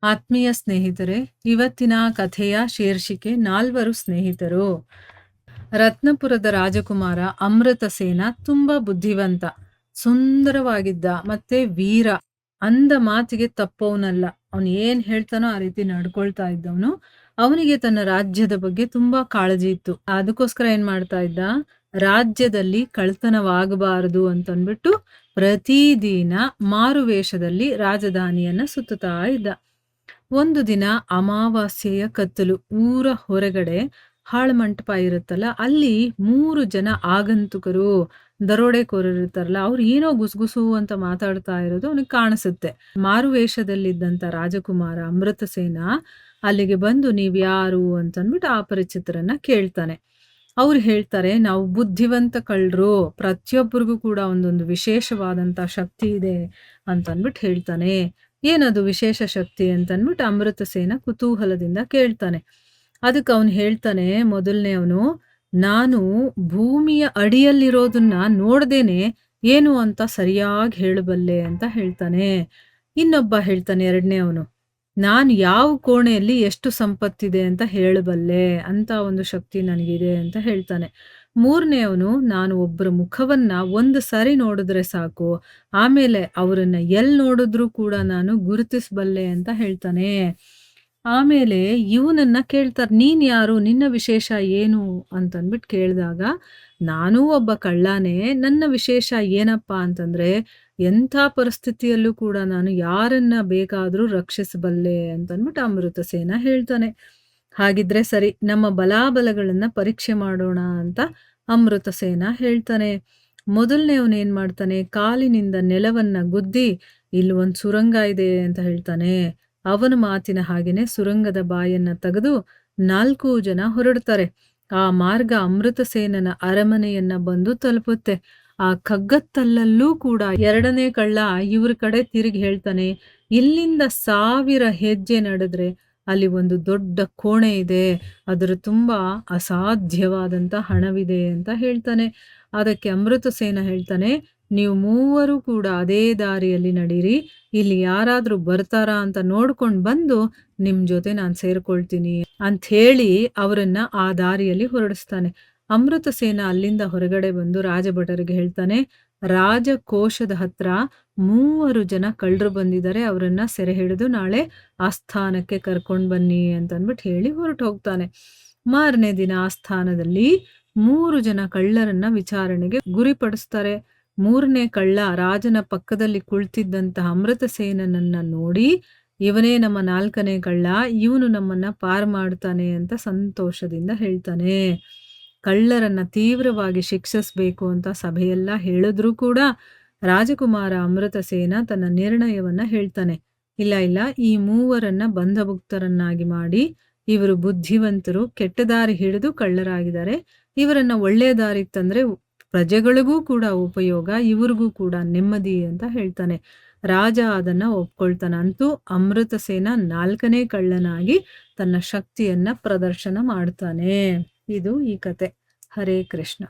ಆತ್ಮೀಯ ಸ್ನೇಹಿತರೆ, ಇವತ್ತಿನ ಕಥೆಯ ಶೀರ್ಷಿಕೆ ನಾಲ್ವರು ಸ್ನೇಹಿತರು. ರತ್ನಪುರದ ರಾಜಕುಮಾರ ಅಮೃತಸೇನ ತುಂಬಾ ಬುದ್ಧಿವಂತ, ಸುಂದರವಾಗಿದ್ದ, ಮತ್ತೆ ವೀರ. ಅಂದ ಮಾತಿಗೆ ತಪ್ಪವನಲ್ಲ. ಅವನು ಏನ್ ಹೇಳ್ತಾನೋ ಆ ರೀತಿ ನಡ್ಕೊಳ್ತಾ ಇದ್ದವನು. ಅವನಿಗೆ ತನ್ನ ರಾಜ್ಯದ ಬಗ್ಗೆ ತುಂಬಾ ಕಾಳಜಿ ಇತ್ತು. ಅದಕ್ಕೋಸ್ಕರ ಏನ್ ಮಾಡ್ತಾ ಇದ್ದ, ರಾಜ್ಯದಲ್ಲಿ ಕಳ್ತನವಾಗಬಾರದು ಅಂತನ್ಬಿಟ್ಟು ಪ್ರತಿದಿನ ಮಾರುವೇಷದಲ್ಲಿ ರಾಜಧಾನಿಯನ್ನ ಸುತ್ತುತ್ತಾ ಇದ್ದ. ಒಂದು ದಿನ ಅಮಾವಾಸ್ಯೆಯ ಕತ್ತಲು. ಊರ ಹೊರಗಡೆ ಹಾಳ್ಮಂಟಪ ಇರುತ್ತಲ್ಲ, ಅಲ್ಲಿ 3 ಜನ ಆಗಂತುಕರು, ದರೋಡೆಕೋರರು ಇರ್ತಾರಲ್ಲ, ಅವ್ರು ಏನೋ ಗುಸುಗುಸು ಅಂತ ಮಾತಾಡ್ತಾ ಇರೋದು ಅವನಿಗೆ ಕಾಣಿಸುತ್ತೆ. ಮಾರುವೇಷದಲ್ಲಿದ್ದಂತ ರಾಜಕುಮಾರ ಅಮೃತಸೇನ ಅಲ್ಲಿಗೆ ಬಂದು ನೀವ್ಯಾರು ಅಂತಂದ್ಬಿಟ್ಟು ಅಪರಿಚಿತರನ್ನ ಕೇಳ್ತಾನೆ. ಅವ್ರು ಹೇಳ್ತಾರೆ, ನಾವು ಬುದ್ಧಿವಂತ ಕಳ್ಳರು, ಪ್ರತಿಯೊಬ್ಬರಿಗೂ ಕೂಡ ಒಂದೊಂದು ವಿಶೇಷವಾದಂತ ಶಕ್ತಿ ಇದೆ ಅಂತಂದ್ಬಿಟ್ಟು ಹೇಳ್ತಾನೆ. ಏನದು ವಿಶೇಷ ಶಕ್ತಿ ಅಂತಂದ್ಬಿಟ್ಟು ಅಮೃತಸೇನ ಕುತೂಹಲದಿಂದ ಕೇಳ್ತಾನೆ. ಅದಕ್ಕೆ ಅವನು ಹೇಳ್ತಾನೆ, ಮೊದಲನೇ ಅವನು, ನಾನು ಭೂಮಿಯ ಅಡಿಯಲ್ಲಿರೋದನ್ನ ನೋಡ್ದೇನೆ ಏನು ಅಂತ ಸರಿಯಾಗಿ ಹೇಳಬಲ್ಲೆ ಅಂತ ಹೇಳ್ತಾನೆ. ಇನ್ನೊಬ್ಬ ಹೇಳ್ತಾನೆ, ಎರಡನೇ ಅವನು, ನಾನು ಯಾವ ಕೋಣೆಯಲ್ಲಿ ಎಷ್ಟು ಸಂಪತ್ತಿದೆ ಅಂತ ಹೇಳಬಲ್ಲೆ ಅಂತ ಒಂದು ಶಕ್ತಿ ನನಗಿದೆ ಅಂತ ಹೇಳ್ತಾನೆ. ಮೂರನೇ ಅವನು, ನಾನು ಒಬ್ಬರ ಮುಖವನ್ನ ಒಂದು ಸಾರಿ ನೋಡಿದ್ರೆ ಸಾಕು, ಆಮೇಲೆ ಅವರನ್ನ ಎಲ್ಲಿ ನೋಡಿದ್ರೂ ಕೂಡ ನಾನು ಗುರುತಿಸಬಲ್ಲೆ ಅಂತ ಹೇಳ್ತಾನೆ. ಆಮೇಲೆ ಇವನನ್ನ ಕೇಳ್ತಾರೆ, ನೀನ್ ಯಾರು, ನಿನ್ನ ವಿಶೇಷ ಏನು ಅಂತಂದ್ಬಿಟ್ಟು ಕೇಳಿದಾಗ, ನಾನೂ ಒಬ್ಬ ಕಳ್ಳಾನೇ, ನನ್ನ ವಿಶೇಷ ಏನಪ್ಪಾ ಅಂತಂದ್ರೆ ಎಂಥ ಪರಿಸ್ಥಿತಿಯಲ್ಲೂ ಕೂಡ ನಾನು ಯಾರನ್ನ ಬೇಕಾದ್ರೂ ರಕ್ಷಿಸಬಲ್ಲೆ ಅಂತಂದ್ಬಿಟ್ಟು ಅಮೃತಸೇನ ಹೇಳ್ತಾನೆ. ಹಾಗಿದ್ರೆ ಸರಿ, ನಮ್ಮ ಬಲಾಬಲಗಳನ್ನ ಪರೀಕ್ಷೆ ಮಾಡೋಣ ಅಂತ ಅಮೃತಸೇನ ಹೇಳ್ತಾನೆ. ಮೊದಲನೇವನು ಏನ್ ಮಾಡ್ತಾನೆ, ಕಾಲಿನಿಂದ ನೆಲವನ್ನ ಗುದ್ದಿ ಇಲ್ಲಿ ಒಂದು ಸುರಂಗ ಇದೆ ಅಂತ ಹೇಳ್ತಾನೆ. ಅವನ ಮಾತಿನ ಹಾಗೇನೆ ಸುರಂಗದ ಬಾಯನ್ನ ತೆಗೆದು 4 ಜನ ಹೊರಡ್ತಾರೆ. ಆ ಮಾರ್ಗ ಅಮೃತಸೇನನ ಅರಮನೆಯನ್ನ ಬಂದು ತಲುಪುತ್ತೆ. ಆ ಕಗ್ಗತ್ತಲ್ಲೂ ಕೂಡ ಎರಡನೇ ಕಳ್ಳ ಇವ್ರ ಕಡೆ ತಿರುಗಿ ಹೇಳ್ತಾನೆ, ಇಲ್ಲಿಂದ 1000 ಹೆಜ್ಜೆ ನಡೆದ್ರೆ ಅಲ್ಲಿ ಒಂದು ದೊಡ್ಡ ಕೋಣೆ ಇದೆ, ಅದರ ತುಂಬಾ ಅಸಾಧ್ಯವಾದಂತ ಹಣವಿದೆ ಅಂತ ಹೇಳ್ತಾನೆ. ಅದಕ್ಕೆ ಅಮೃತಸೇನ ಹೇಳ್ತಾನೆ, ನೀವು 3 ಕೂಡ ಅದೇ ದಾರಿಯಲ್ಲಿ ನಡೀರಿ, ಇಲ್ಲಿ ಯಾರಾದ್ರೂ ಬರ್ತಾರಾ ಅಂತ ನೋಡ್ಕೊಂಡು ಬಂದು ನಿಮ್ ಜೊತೆ ನಾನು ಸೇರ್ಕೊಳ್ತೀನಿ ಅಂತ ಹೇಳಿ ಅವರನ್ನ ಆ ದಾರಿಯಲ್ಲಿ ಹೊರಡಿಸ್ತಾನೆ. ಅಮೃತಸೇನ ಅಲ್ಲಿಂದ ಹೊರಗಡೆ ಬಂದು ರಾಜಭಟರಿಗೆ ಹೇಳ್ತಾನೆ, ರಾಜಕೋಶದ ಹತ್ರ 3 ಜನ ಕಳ್ಳರು ಬಂದಿದ್ದಾರೆ, ಅವರನ್ನ ಸೆರೆ ಹಿಡಿದು ನಾಳೆ ಆಸ್ಥಾನಕ್ಕೆ ಕರ್ಕೊಂಡ್ ಬನ್ನಿ ಅಂತಂದ್ಬಿಟ್ಟು ಹೇಳಿ ಹೊರಟು ಹೋಗ್ತಾನೆ. ಮಾರನೇ ದಿನ ಆಸ್ಥಾನದಲ್ಲಿ 3 ಜನ ಕಳ್ಳರನ್ನ ವಿಚಾರಣೆಗೆ ಗುರಿಪಡಿಸ್ತಾರೆ. 3ನೇ ಕಳ್ಳ ರಾಜನ ಪಕ್ಕದಲ್ಲಿ ಕುಳಿತಿದ್ದಂತಹ ಅಮೃತಸೇನನನ್ನ ನೋಡಿ, ಇವನೇ ನಮ್ಮ 4ನೇ ಕಳ್ಳ, ಇವನು ನಮ್ಮನ್ನ ಪಾರ್ ಮಾಡ್ತಾನೆ ಅಂತ ಸಂತೋಷದಿಂದ ಹೇಳ್ತಾನೆ. ಕಳ್ಳರನ್ನ ತೀವ್ರವಾಗಿ ಶಿಕ್ಷಿಸಬೇಕು ಅಂತ ಸಭೆಯೆಲ್ಲ ಹೇಳಿದ್ರೂ ಕೂಡ ರಾಜಕುಮಾರ ಅಮೃತಸೇನ ತನ್ನ ನಿರ್ಣಯವನ್ನ ಹೇಳ್ತಾನೆ. ಇಲ್ಲ, ಈ 3ರನ್ನ ಬಂಧಭುಕ್ತರನ್ನಾಗಿ ಮಾಡಿ, ಇವರು ಬುದ್ಧಿವಂತರು, ಕೆಟ್ಟ ದಾರಿ ಹಿಡಿದು ಕಳ್ಳರಾಗಿದ್ದಾರೆ, ಇವರನ್ನ ಒಳ್ಳೆ ದಾರಿಗೆ ತಂದ್ರೆ ಪ್ರಜೆಗಳಿಗೂ ಕೂಡ ಉಪಯೋಗ, ಇವ್ರಿಗೂ ಕೂಡ ನೆಮ್ಮದಿ ಅಂತ ಹೇಳ್ತಾನೆ. ರಾಜ ಅದನ್ನ ಒಪ್ಕೊಳ್ತಾನೆ. ಅಂತೂ ಅಮೃತಸೇನ 4ನೇ ಕಳ್ಳನಾಗಿ ತನ್ನ ಶಕ್ತಿಯನ್ನ ಪ್ರದರ್ಶನ ಮಾಡ್ತಾನೆ. ಇದು ಈ ಕತೆ. ಹರೇ ಕೃಷ್ಣ.